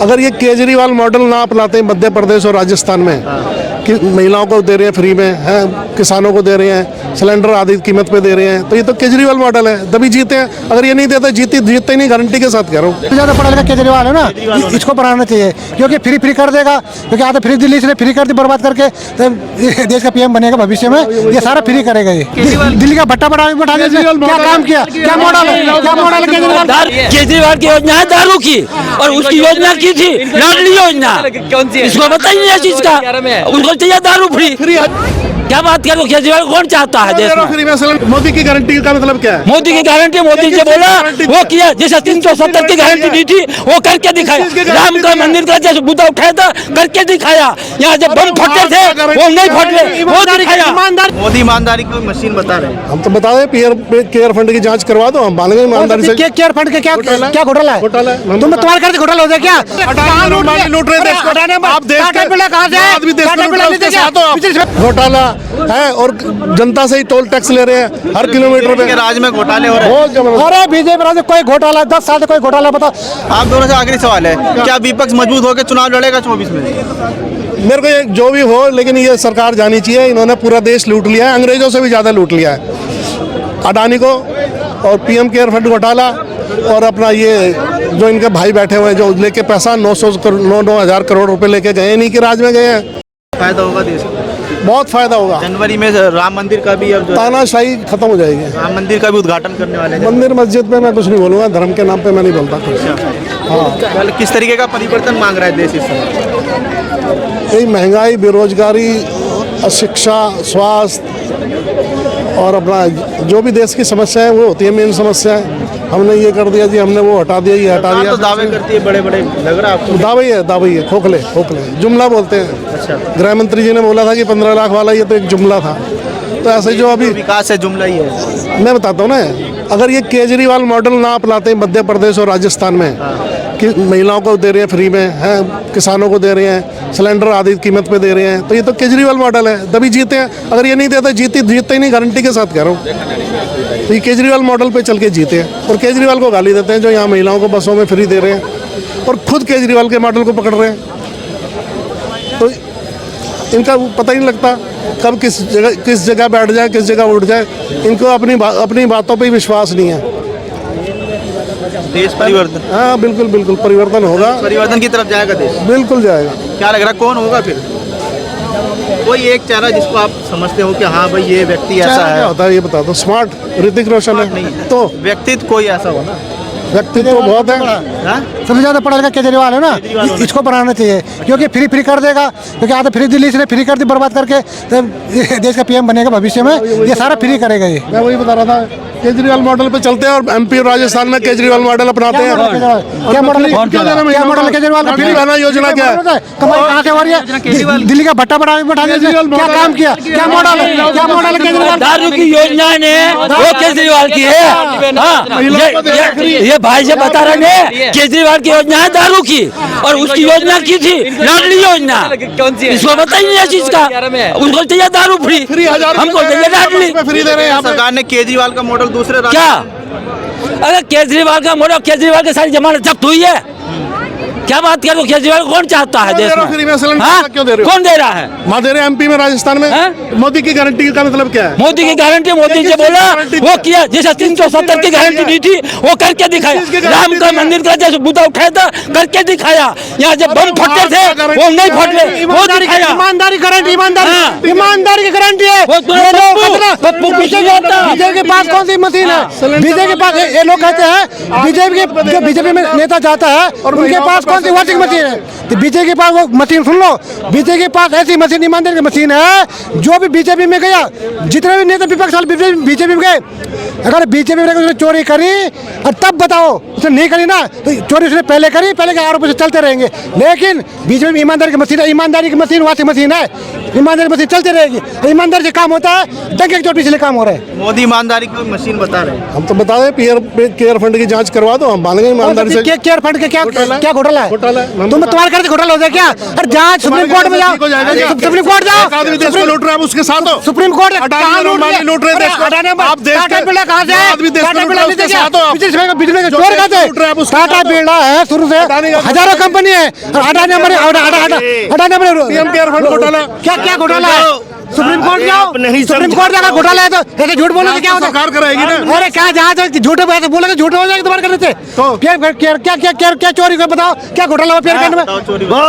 अगर ये केजरीवाल मॉडल ना अपनाते मध्य प्रदेश और राजस्थान में कि महिलाओं को दे रहे हैं फ्री में, हैं किसानों को दे रहे हैं, सिलेंडर आधी कीमत पे दे रहे हैं, तो ये तो केजरीवाल मॉडल है, तभी जीते हैं। अगर ये नहीं देते जीतते ही नहीं, गारंटी के साथ कह रहा हूँ। ज़्यादा पढ़ा लिखा केजरीवाल है ना, इसको बनाना चाहिए क्योंकि फ्री कर देगा। क्योंकि आधा फ्री दिल्ली से फ्री कर दी बर्बाद करके, तो देश का पीएम बनेगा भविष्य में, ये सारा फ्री करेगा। ये दिल्ली का भट्टा बढ़ा क्या काम किया, क्या मॉडल है, क्या मॉडल है केजरीवाल की योजना है दारू की, और उसकी योजना की थी लाडली योजना। इसको बताइए इस चीज का, उनको चाहिए दारू फ्री। क्या बात करो, केजरीवाल कौन चाहता है देश में? मोदी की गारंटी का मतलब क्या है? मोदी की गारंटी, मोदी से बोला वो किया, जैसे 370 की गारंटी दी थी वो करके दिखाया। राम का मंदिर का जैसे मुद्दा उठाया था करके दिखाया। यहाँ जब बम फटे थे वो नहीं फटे, वो दिखाया। मोदी ईमानदारी की मशीन बता रहे हैं। हम तो बता दें केयर फंड की जांच करवा दो, हम मानेंगे ईमानदारी से। केयर फंड के क्या घोटाला है? तुम तुम्हारे घर से घोटाला हो जाए क्या? लूट रहे घोटाला है, और जनता से ही टोल टैक्स ले रहे हैं हर किलोमीटर पे। राज्य में घोटाले हो रहे हैं। अरे बीजेपी राज्य कोई घोटाला, 10 साल से कोई घोटाला बताओ। आप दोनों से आखिरी सवाल है, क्या विपक्ष मजबूत होकर चुनाव लड़ेगा 24 में? मेरे को ये जो भी हो, लेकिन ये सरकार जानी चाहिए, इन्होंने पूरा देश लूट लिया है, अंग्रेजों से भी ज़्यादा लूट लिया है। अडानी को और पीएम केयर फंड घोटाला, और अपना ये जो इनके भाई बैठे हुए हैं जो लेके पैसा 9,000 करोड़ रुपए लेके गए, नहीं कि राज में गए हैं। फायदा होगा देश को, बहुत फायदा होगा। जनवरी में राम मंदिर का भी, अब तानाशाही खत्म हो जाएगी। राम मंदिर का भी उद्घाटन करने वाले हैं। मंदिर मस्जिद में मैं कुछ नहीं बोलूँगा, धर्म के नाम पे मैं नहीं बोलता कुछ। हाँ, किस तरीके का परिवर्तन मांग रहा है देश इस समय? यही महंगाई, बेरोजगारी, अशिक्षा, स्वास्थ्य और अपना जो भी देश की समस्या है वो होती है मेन समस्या है। हमने ये कर दिया जी, हमने वो हटा दिया, ये हटा दिया। तो दावे करती है बड़े बड़े, लग रहा है आपको? दावा ही है, खोखले जुमला बोलते हैं। अच्छा, गृह मंत्री जी ने बोला था कि 15 लाख वाला, ये तो एक जुमला था। तो ऐसे जो अभी विकास है जुमला ही है। मैं बताता हूँ ना, अगर ये केजरीवाल मॉडल ना अपनाते मध्य प्रदेश और राजस्थान में कि महिलाओं को दे रहे हैं फ्री में, हैं किसानों को दे रहे हैं, सिलेंडर आधी कीमत पे दे रहे हैं, तो ये तो केजरीवाल मॉडल है, तभी जीते हैं। अगर ये नहीं देते जीतते ही नहीं, गारंटी के साथ कह रहा हूँ। तो ये केजरीवाल मॉडल पे चल के जीते हैं, और केजरीवाल को गाली देते हैं जो यहाँ महिलाओं को बसों में फ्री दे रहे हैं, और खुद केजरीवाल के मॉडल को पकड़ रहे हैं। तो इनका पता ही नहीं लगता कब किस जगह बैठ जाए, किस जगह उठ जाए। इनको अपनी बातों पे ही विश्वास नहीं है। देश परिवर्तन, हाँ बिल्कुल परिवर्तन होगा, परिवर्तन की तरफ जाएगा देश, बिल्कुल जाएगा। क्या लग रहा है कौन होगा फिर? कोई एक चेहरा जिसको आप समझते हो कि हाँ भाई ये व्यक्ति ऐसा है? क्या होता है ये बता दो। स्मार्ट ऋतिक रोशन है, नहीं तो व्यक्तित्व कोई ऐसा हो ना, व्यक्तित्व तो बहुत है। सबसे ज्यादा पढ़ा लिखा केजरीवाल है ना, इसको बनाना चाहिए क्योंकि फ्री कर देगा। क्योंकि आधा फ्री दिल्ली से फ्री कर दी बर्बाद करके, तो देश का पीएम बनेगा भविष्य में, ये सारा फ्री करेगा। ये मैं वही बता रहा था, केजरीवाल मॉडल पे चलते हैं, और एमपी और राजस्थान में केजरीवाल मॉडल अपनाते हैं। क्या मॉडल है केजरीवाल का? फ्री बना योजना क्या है? कमाई कहाँ से हो रही है? दिल्ली का भट्टा बढ़ा क्या काम किया, क्या मॉडल है, क्या मॉडल है केजरीवाल? दारू की योजना ने वो केजरीवाल की है। हाँ, ये भाई से बता रहे हैं, केजरीवाल की योजना है दारू की, और उसकी योजना की थी लाडली योजना। इसको बताइए इस चीज का, उनको चाहिए दारू फ्री, हमको चाहिए लाडली फ्री दे रहे हैं। सरकार ने केजरीवाल का मॉडल दूसरे क्या? अगर केजरीवाल का मॉडल, केजरीवाल की सारी जमानत जब्त हुई है। क्या बात करो, केजरीवाल कौन चाहता है देश में? क्यों दे रहे हो? कौन दे रहा है? वहाँ दे रहे हैं एमपी में, राजस्थान में। मोदी की गारंटी का मतलब क्या है? मोदी की गारंटी, मोदी से बोला वो किया, जैसे 370 की गारंटी दी थी वो करके दिखाया। राम का मंदिर का जैसे मुद्दा उठाया था करके दिखाया। यहाँ जब बम फटे थे वो नहीं फटे, वो दिखाया। ईमानदारी गारंटी, ईमानदारी की गारंटी है। बीजेपी के पास कौन सी मशीन है? बीजेपी के पास, ये लोग कहते हैं बीजेपी में नेता जाता है और उनके पास कौन सी वॉशिंग मशीन है? तो बीजेपी के पास वो मशीन, सुन लो, बीजेपी के पास ऐसी मशीन, ईमानदारी की मशीन है। जो भी बीजेपी में गया, जितने भी नेता विपक्ष वाले बीजेपी में गए, अगर बीजेपी में उसने चोरी करी और तब बताओ उसने नहीं करी ना, तो चोरी उसने पहले करी, पहले के आरोप से चलते रहेंगे। लेकिन बीजेपी में ईमानदारी की मशीन है, ईमानदारी की मशीन वॉशिंग मशीन है, ईमानदारी की मशीन चलती रहेगी। ईमानदारी से काम होता है, दंगे के चोट पिछले काम हो रहे हैं। मोदी ईमानदारी की मशीन बता रहे हैं। हम तो बता दें केयर फंड की जांच करवा दो, हम मानेंगे ईमानदारी से। केयर फंड के क्या घोटाला है? घोटाला है। तुम तुम्हारे घर से घोटाला हो जाए क्या? अरे जहाँ सुप्रीम कोर्ट में जाओ, सुप्रीम कोर्ट जाओ, एक आदमी देश को लूट रहा है, आप उसके साथ हो। सुप्रीम कोर्ट अडानी अंबानी लूट रहे हैं देश को। आप देश टाटा के- बिरला कहाँ से है? आदमी देश को टाटा लूट बिरला रहा है, नीचे उसके क्या? साथ हो आप। बिजली में जो चोर देश कहाँ को लूट रहा है, आप से? उसके टाटा साथ हो। बिरला है शुरू से, अडानी का- हजारों कंपनी है, Adani Ambani PM care fund घोटाला। क्या क्या घोटाला है? सुप्रीम कोर्ट जाओ, सुप्रीम कोर्ट जाकर घोटाला है तो ऐसे झूठ बोलने से क्या होता है? सरकार कराएगी ना। अरे क्या जहाँ तक झूठे ऐसे बोलेंगे, झूठे हो जाएंगे तुम्हारे करने से। तो? क्या चोरी को बताओ, क्या घोटाला हुआ पेयर कांड में?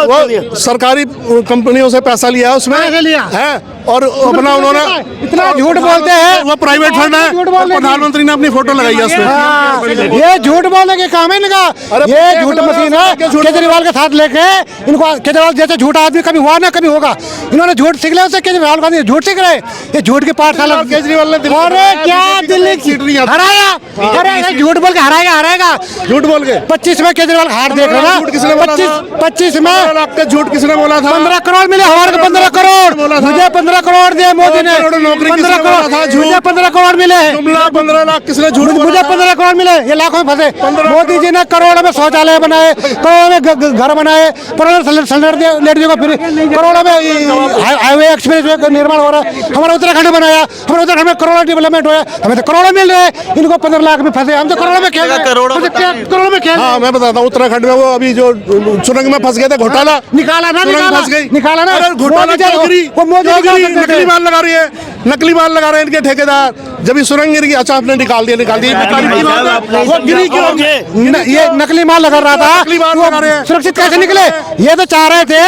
वो सरकारी कंपनियों से पैसा लिया है उसमें पैसा लिया। है और अपना उन्होंने इतना झूठ बोलते हैं। वो प्राइवेट फंड है झूठ और बोलने की। प्रधानमंत्री ने अपनी फोटो लगाई है हाँ, उसमें। ये झूठ बोलने के काम है इनका। अरे ये झूठ मशीन है। झूठ- केजरीवाल के साथ लेके इनको, केजरीवाल जैसे झूठा आदमी कभी हुआ ना कभी होगा। इन्होंने झूठ सीख लिया उससे, केजरीवाल गांधी झूठ सीख रहे। ये झूठ के पाठशाला केजरीवाल ने दिल्ली अरे क्या दिल्ली सीट नहीं आती। हराया, अरे झूठ बोल के हराएगा। झूठ बोल के 25 में केजरीवाल हार देख रहे झूठ किसने ना। बोला था? 25 में 15 लाख का झूठ किसने बोला था? 15 करोड़ मिले हमारे को, 15 करोड़ मुझे 15 करोड़ दिए मोदी ने। 15 करोड़ नौकरी 15 किसने बोला था? करोड़ झूठ। मुझे 15 करोड़ मिले। जुमला 15 लाख किसने झूठ बोला मुझे था? 15 करोड़ मिले, ये लाखों में फंसे। मोदी जी ने करोड़ों में शौचालय बनाए, करोड़ों में घर बनाए, करोड़ों में सिलेंडर दिए लेडीजों को फ्री, करोड़ों में हाईवे एक्सप्रेस वे का निर्माण हो रहा है। हमारा उत्तराखंड बनाया, हमारे उत्तराखंड में करोड़ों डेवलपमेंट हुआ है। हमें तो करोड़ों मिल रहे हैं, इनको 15 लाख में फंसे। हम तो करोड़ों में खेल रहे हैं। करोड़ों हम तो करोड़ों में खेल रहे हाँ हैं। मैं बताता हूँ, उत्तराखंड में वो अभी जो सुरंग में फंस गए थे, घोटाला निकाला ना, सुरंग निकाला फंस गई, निकाला ना। अरे घोटाला मोदी जी- क्यों गिरी? वो मोदी क्यों निकाल गिरी? सकते थे। नकली माल लगा रही है, नकली माल लगा रहे हैं इनके ठेकेदार। जब ये सुरंग गिर गई, अच्छा आपने निकाल दिया। वो गिरी क्यों? ये नकली माल लगा रहा था, नकली माल वो लगा रहे हैं। सुरक्षित कैसे निकले? ये तो चाह रहे थे,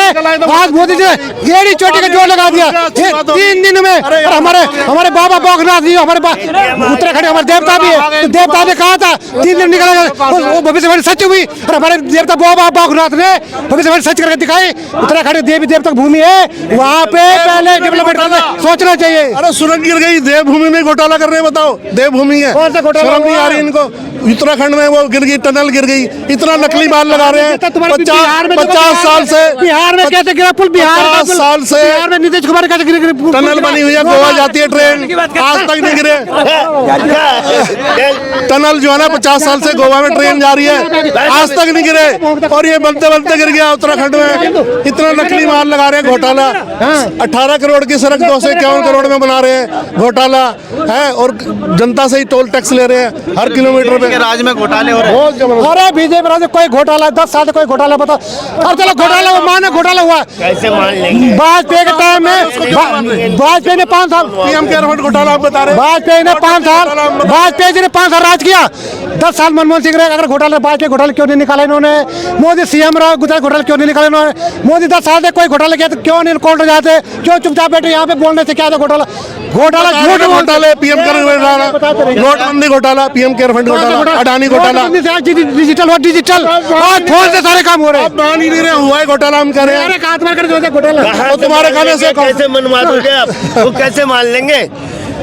आज मोदी जी ने एड़ी चोटी का जोड़ लगा दिया। ये 3 दिन में। अरे और हमारे बाबा बौखनाथ जी, हमारे उत्तराखंड हमारे देवता भी है, तो देवता ने कहा था 3 दिन निकलेगा, वो भविष्यवाणी सच हुई। और हमारे देवता बाबा बौखनाथ ने भविष्यवाणी सच करके दिखाई। उत्तराखंड देवी देवता भूमि है, वहाँ पे पहले डेवलपमेंट करना सोचना चाहिए। अरे सुरंग गिर गई, देवभूमि में घोटाला कर रहे हैं, बताओ। देवभूमि है, कौन सा घोटाला शर्म नहीं हुआ? आ रही इनको। उत्तराखंड में वो गिर गई, टनल गिर गई, इतना नकली माल लगा रहे हैं। 50 साल से बिहार में कैसे गिरा पुल? 50 साल से बिहार में नीतीश कुमार कैसे गिरे? टनल बनी हुई है, गोवा जाती है ट्रेन, आज तक नहीं गिरे। टनल जो है ना, 50 साल से गोवा में ट्रेन जा रही है, आज तक नहीं गिरे। और ये बनते बनते गिर गया उत्तराखंड में। इतना नकली माल लगा रहे हैं, घोटाला। 18 करोड़ की सड़क 251 करोड़ में बना रहे हैं, घोटाला है। और जनता से ही टोल टैक्स ले रहे हैं हर किलोमीटर पे। राज्य में घोटाले हो रहे हैं। बहुत जबरदस्त। अरे बीजेपी राज्य कोई घोटाला, 10 साल से कोई घोटाला बताओ। और चलो घोटाला वो माने घोटाला हुआ, कैसे मान लेंगे? वाजपेयी के टाइम में वाजपेयी ने 5 साल, पीएम केयर फंड घोटाला आप बता रहे हैं। वाजपेयी ने 5 साल, वाजपेयी जी ने 5 साल राज किया। 10 साल मनमोहन सिंह रहे। अगर घोटाला, वाजपेयी घोटाला क्यों नहीं निकाला इन्होंने? मोदी सीएम रहा, गुजरात घोटाला क्यों नहीं निकाला इन्होंने? मोदी 10 साल से कोई घोटाला किया तो क्यों नहीं कोर्ट जाते? क्यों चुपचाप बैठे यहाँ पे बोलने से क्या था? घोटाला झूठ घोटाले, पीएम केयर फंड घोटाला, नोटबंदी घोटाला, पीएम केयर फंड घोटाला, अडानी घोटाला। डिजिटल और डिजिटल आज फोन से सारे काम हो रहे हैं। आप मान ही नहीं रहे, हुआ है घोटाला, हम कह रहे हैं। अरे कहा तुम्हारे कर जो घोटाला तो तुम्हारे कहने से कैसे मनवा दोगे आप? वो कैसे मान लेंगे?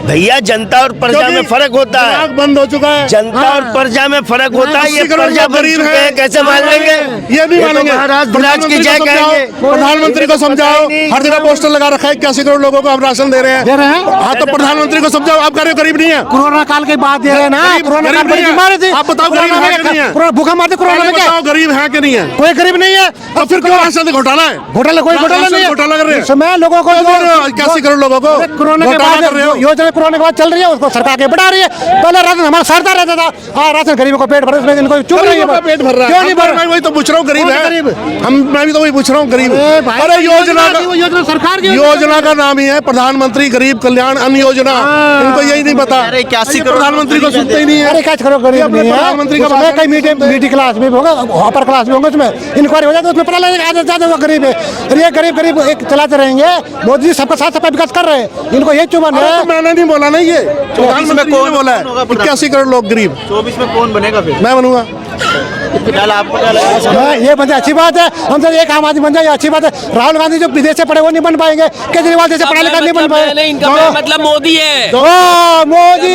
भैया जनता और प्रजा में फर्क होता है। दिमाग बंद हो चुका है। जनता और प्रजा में फर्क होता है। ये 80 करोड़ प्रजा लोग गरीब गरीब हैं। है, कैसे मान लेंगे? ये नहीं तो मानेंगे। महाराज विराज की जय कहेंगे। प्रधानमंत्री को समझाओ, हर जगह पोस्टर लगा रखा है, 81 करोड़ लोगों को हम राशन दे रहे हैं। हाँ तो प्रधानमंत्री को समझाओ, आप कह रहे हो गरीब नहीं है। कोरोना काल के बाद दे रहे हैं ना। कोरोना काल बड़ी बीमारी थी। आप बताओ गरीब है कि नहीं है? भूखा मारते कोरोना में क्या? बताओ गरीब है कि नहीं है? कोई गरीब नहीं है। तो फिर क्यों राशन घोटाला है? घोटाला कोई घोटाला नहीं है। घोटाला कर रहे हैं। समय लोगों को 81 करोड़ लोगों को कोरोना के घोटाला बाद कर रहे हो। योजना कोरोना के बाद चल रही है, उसको सरकार के बढ़ा रही है। पहले राशन हमारा सरदा रहता था, हाँ राशन गरीबों को पेट भर, इसमें इनको चुप रही गरीबों का पेट भर रहा है। क्यों नहीं भर? मैं वही तो पूछ रहा हूँ, गरीब कौन है। गरीब? मैं भी तो वही पूछ रहा हूँ, गरीब। अरे योजना सरकार की योजना का नाम ही है प्रधानमंत्री गरीब कल्याण अन्न योजना। इनको यही नहीं पता। अरे 81 करोड़ प्रधानमंत्री को सुनते ही नहीं है। अरे क्या करो गरीब नहीं है। प्रधानमंत्री का उसमें कई मिडिल क्लास में भी होगा, अपर क्लास भी होंगे, उसमें इंक्वायरी हो जाए तो उसमें पता लगेगा आधे से ज्यादा वो गरीब है। और ये गरीब एक चलाते रहेंगे। मोदी जी सबका साथ सबका विकास कर रहे हैं, इनको ये चुभन है। तो मैंने नहीं बोला ना, ये प्रधानमंत्री ने बोला है। 81 करोड़ लोग गरीब। 24 में कौन बनेगा फिर? मैं बनूंगा। आपको क्या लगता है? ये बन जाए अच्छी बात है। हम तो एक आम आदमी बन जाए अच्छी बात है। राहुल गांधी जो विदेश से पढ़े वो नहीं बन पाएंगे, केजरीवाल जैसे पढ़ा लिखा नहीं बन पाएंगे। इनका मतलब मोदी है। मोदी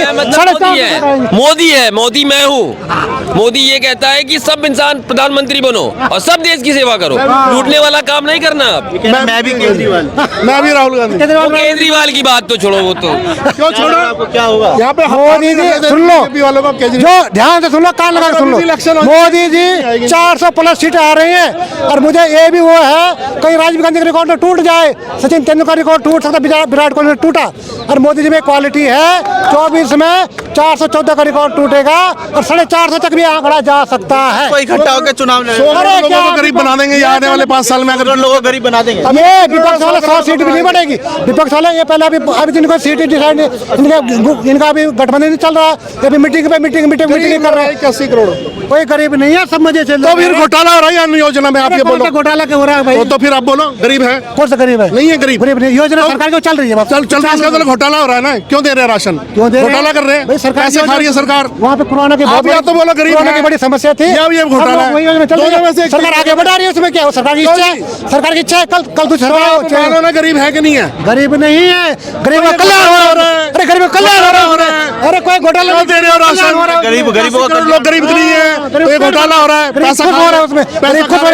मोदी है, मोदी मैं हूँ। मोदी ये कहता है कि सब इंसान प्रधानमंत्री बनो और सब देश की सेवा करो, लूटने वाला काम नहीं करना आप। मैं भी केजरीवाल। मैं भी राहुल गांधी। वो केजरीवाल की बात तो छोड़ो, वो तो क्यों छोड़ो? आपको क्या होगा? यहाँ पे मोदी जी सुन लो, बीजेपी वालों को केजरीवाल जो ध्यान से सुन लो, कान लगा के सुन लो। इलेक्शन हो- मोदी जी 400 प्लस सीटें आ रही हैं। और मुझे ये भी वो है कहीं राजीव गांधी का रिकॉर्ड टूट जाए, सचिन तेंदुलकर रिकॉर्ड टूट सकता, विराट कोहली टूटा, और मोदी जी में क्वालिटी है 24 में 414 का रिकॉर्ड टूटेगा और 450 तक भी आंकड़ा जा सकता है। कोई इकट्ठा होकर चुनाव लड़े, लोगों को गरीब बना देंगे ये आने वाले 5 साल में, अगर लोगों को गरीब बना देंगे। अब ये विपक्ष वाले 100 सीट भी नहीं बढ़ेगी। विपक्ष वाले ये पहले अभी जिनको सीट डिसाइड इनका अभी गठबंधन नहीं चल रहा है, अभी मीटिंग कर रहे हैं। 81 करोड़ कोई गरीब नहीं है, सब मजे चल तो फिर घोटाला हो रहा है या योजना में, आप ये बोलो। घोटाला क्या हो रहा है भाई? तो फिर आप बोलो गरीब है, कौन सा गरीब है? नहीं है गरीब, गरीब नहीं, योजना सरकार की चल रही है, चल रहा है, इसका मतलब घोटाला हो रहा है ना। क्यों दे रहे हैं राशन, क्यों दे रहे हैं? घोटाला कर रहे हैं, भाई सरकार पैसे खा रही है सरकार। वहाँ पे कोरोना की आप या तो बोलो गरीब कोरोना है, की बड़ी समस्या थी, या ये घोटाला है। दोनों में से एक सरकार आगे बढ़ा रही है, उसमें क्या है? सरकार की इच्छा है, सरकार की इच्छा है। कल कुछ मानो ना गरीब है कि नहीं है, गरीब नहीं है, गरीब का कल्याण हो रहा है। अरे गरीब का कल्याण हो रहा है। अरे कोई घोटाला क्यों दे रहे हो राशन? गरीबों का लोग गरीब नहीं है तो ये घोटाला हो रहा है, पैसा खा रहे हैं उसमें,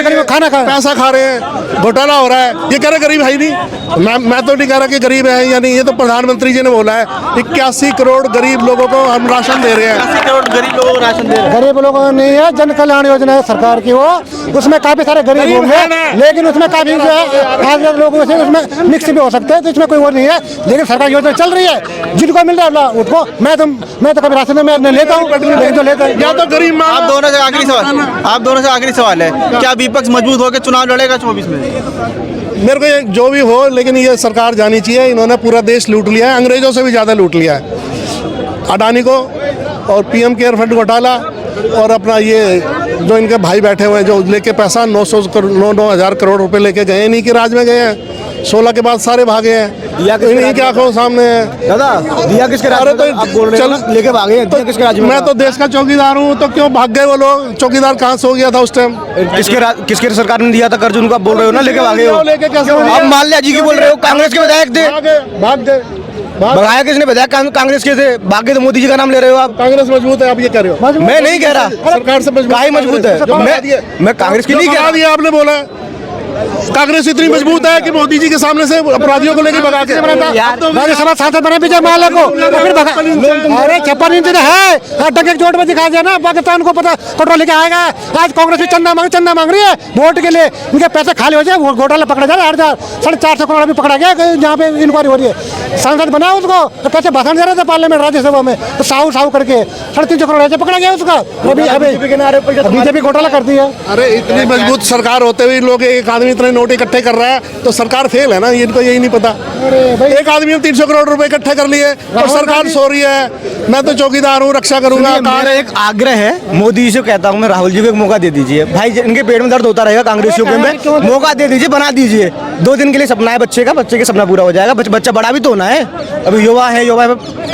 गरीब खाना खा पैसा खा रहे हैं, घोटाला हो रहा है। ये कह रहे गरीब है ही नहीं, मैं तो नहीं कह रहा कि गरीब है या नहीं, ये तो प्रधानमंत्री जी ने बोला है 81 करोड़ गरीब लोगों को हम राशन दे रहे हैं। 80 करोड़ गरीब लोगों को राशन दे रहे हैं। गरीब लोगों को नहीं है, जन कल्याण योजना है सरकार की, वो उसमें काफी सारे गरीब होंगे, लेकिन उसमें काफी जो है लोग उसमें मिक्स भी हो सकते हैं, तो इसमें कोई वो नहीं है। लेकिन सरकार योजना चल रही है, जिनको मिल रहा है उसको। मैं तो कभी राशन में लेता हूँ, लेकिन जो लेता है या तो गरीब आप दोनों से आखिरी सवाल है, क्या विपक्ष मजबूत होकर चुनाव लड़ेगा 24 में? मेरे को जो भी हो, लेकिन ये सरकार जानी चाहिए, इन्होंने पूरा देश लूट लिया है, अंग्रेजों से भी ज़्यादा लूट लिया है। अडानी को और पीएम केयर फंड घोटाला, और अपना ये जो इनके भाई बैठे हुए हैं जो लेके पैसा 9,000 करोड़ रुपए लेके गए, नहीं कि राज में गए हैं, 16 के बाद सारे भागे हैं, इन्हीं की आंखों सामने है। दादा दिया किसके अरे तो चल लेके भागे हैं, दिया किसके राज्य में? मैं तो देश का चौकीदार हूँ, तो क्यों भाग गए वो लोग? चौकीदार कहाँ से हो गया था उस टाइम? किसके सरकार ने दिया था कर्ज, उनको आप बोल रहे हो ना लेके भागे हो? लेके कैसे आप माल्या जी की बोल रहे हो, कांग्रेस के विधायक थे, भाग गए। भगाया किसने? विधायक कांग्रेस के थे, भागे तो मोदी जी का नाम ले रहे हो आप। कांग्रेस मजबूत है, आप ये कह रहे हो? मैं नहीं कह रहा सरकार से मजबूत है, मैं कांग्रेस की नहीं कह रहा। आपने बोला कांग्रेस इतनी मजबूत है कि मोदी जी के सामने से अपराधियों को लेकर भगा के राज्यसभा सांसद बने विजय माल्या को, फिर भगा। अरे छप्पन इंच है, डंके के चोट में दिखा दिया ना, पाकिस्तान को पता कटोरा लेके आएगा। आज कांग्रेस भी चंदा मांग रही है वोट के लिए, इनके पैसे खाली हो जाए, घोटाला पकड़ा जाए। 450 करोड़ अभी पकड़ा गया, जहाँ पे इंक्वायरी हो रही है। सांसद बना उसको तो कैसे भाषण दे रहे थे पार्लियामेंट राज्यसभा में, तो साहू करके 350 करोड़ ऐसे पकड़ा गया उसका। अभी बीजेपी घोटाला करती है। अरे इतनी मजबूत सरकार होते हुए लोग, एक आदमी इतने नोट इकट्ठे कर रहा है तो सरकार फेल है ना, इनको यही नहीं पता। एक आदमी ने 300 करोड़ रुपए इकट्ठे कर लिए और सरकार सो रही है। मैं तो चौकीदार हूँ, रक्षा करूंगा। मेरा एक आग्रह है, मोदी जी से कहता हूँ मैं, राहुल जी को एक मौका दे दीजिए भाई, इनके पेट में दर्द होता रहेगा कांग्रेसियों के में, मौका दे दीजिए, बना दीजिए 2 दिन के लिए। सपना है बच्चे के सपना पूरा हो जाएगा। बच्चा बड़ा भी तो होना है, अभी युवा है,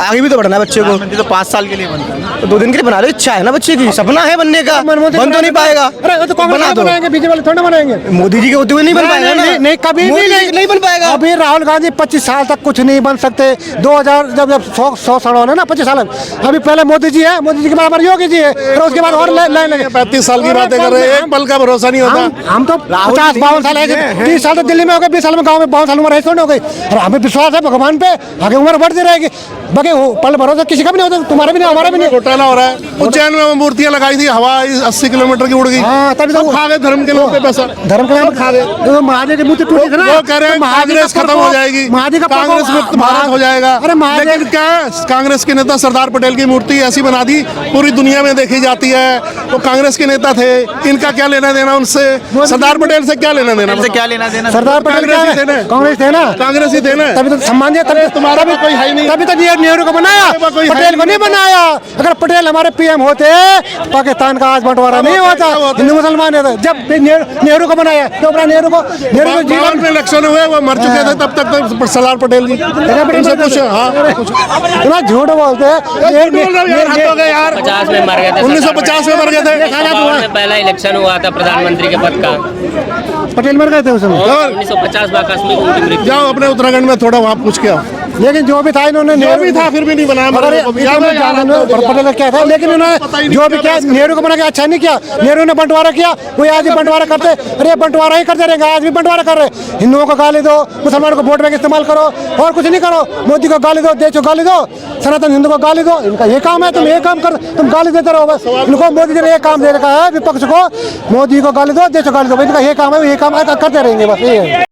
आगे भी तो बढ़ना है बच्चे को। तो 5 साल के लिए बनता है, तो 2 दिन के लिए बना रहे, इच्छा है ना बच्चे की, सपना है बनने का, बन तो नहीं पाएगा। बना दो, बीजेपी वाले थोड़े बनाएंगे, मोदी जी के होते हुए नहीं बन पाएगा ना। नहीं कभी नहीं बन पाएगा। अभी राहुल गांधी 25 साल तक कुछ नहीं बन सकते। 2000 जब 100 साल होने ना, 25 साल अभी पहले मोदी जी है, मोदी जी के बाद हमारे योगी जी है, फिर उसके बाद और लाइन लगे। 35 साल की बातें कर रहे हैं, एक पल का भरोसा नहीं होता। हम तो 50-52 साल है, 30 साल तो दिल्ली में हो गए, 20 साल में गाँव में, 52 साल उम्र ऐसे हो गई। और हमें विश्वास है भगवान पे, आगे उम्र बढ़ती रहेगी। बाकी पल भरोसा किसी का भी नहीं होता, तुम्हारा भी नहीं, हमारा भी नहीं। घोटाला हो रहा है। उज्जैन में मूर्तियां लगाई थी, हवा 80 किलोमीटर की उड़ गई। तभी तो खा गए धर्म के नाम पे पैसा, धर्म के नाम खा गए। महादेव की मूर्ति टूटी थी ना, वो कह रहे हैं कांग्रेस खत्म हो जाएगी, कांग्रेस मुक्त भारत हो जाएगा। अरे लेकिन क्या कांग्रेस के नेता सरदार पटेल की मूर्ति ऐसी बना दी, पूरी दुनिया में देखी जाती है। वो कांग्रेस के नेता थे, इनका क्या लेना देना उनसे? सरदार पटेल से क्या लेना देना? क्या लेना देना? सरदार पटेल कांग्रेस थे ना, कांग्रेस ही थे ना, तभी तो सम्मान दिया। तभी तुम्हारा भी कोई है नहीं, तभी तो नेहरू को बनाया, पटेल को नहीं बनाया। अगर पटेल हमारे पीएम होते, पाकिस्तान का आज बंटवारा नहीं होता, हिंदू मुसलमान है। जब नेहरू को बनाया तो नेहरू को जीवन में इलेक्शन हुए, वो मर चुके थे तब तक तो सरदार पटेल जी उनसे कुछ। हाँ इतना झूठ बोलते हैं यार। 50 में मर गए थे, 1950 में मर गए थे। पहला इलेक्शन हुआ था प्रधानमंत्री के पद का, पटेल मर गए थे उस समय। 1950 में आकस्मिक उनकी मृत्यु। जाओ अपने उत्तराखंड में थोड़ा वहाँ पूछ के आओ। लेकिन जो भी था इन्होंने जो भी था फिर भी नहीं बनाया मेरे को भी याद है यार। क्या था, लेकिन उन्होंने जो भी किया नेहरू को बना के अच्छा नहीं किया। नेहरू ने बंटवारा किया, कोई आज भी बंटवारा करते, अरे बंटवारा ही करते रहेंगे, आज भी बंटवारा कर रहे। हिंदुओं को गाली दो, मुसलमानों को वोट बैंक इस्तेमाल करो और कुछ नहीं करो। मोदी को गाली दो, देश को गाली दो, सनातन हिंदू को गाली दो। इनका ये काम है, तुम ये काम कर, तुम गाली देते रहो बस। इनको मोदी जी ने ये काम दे रखा है विपक्ष को, मोदी को गाली दो, देश को गाली दो, इनका ये काम है, ये काम करते रहेंगे बस ये है।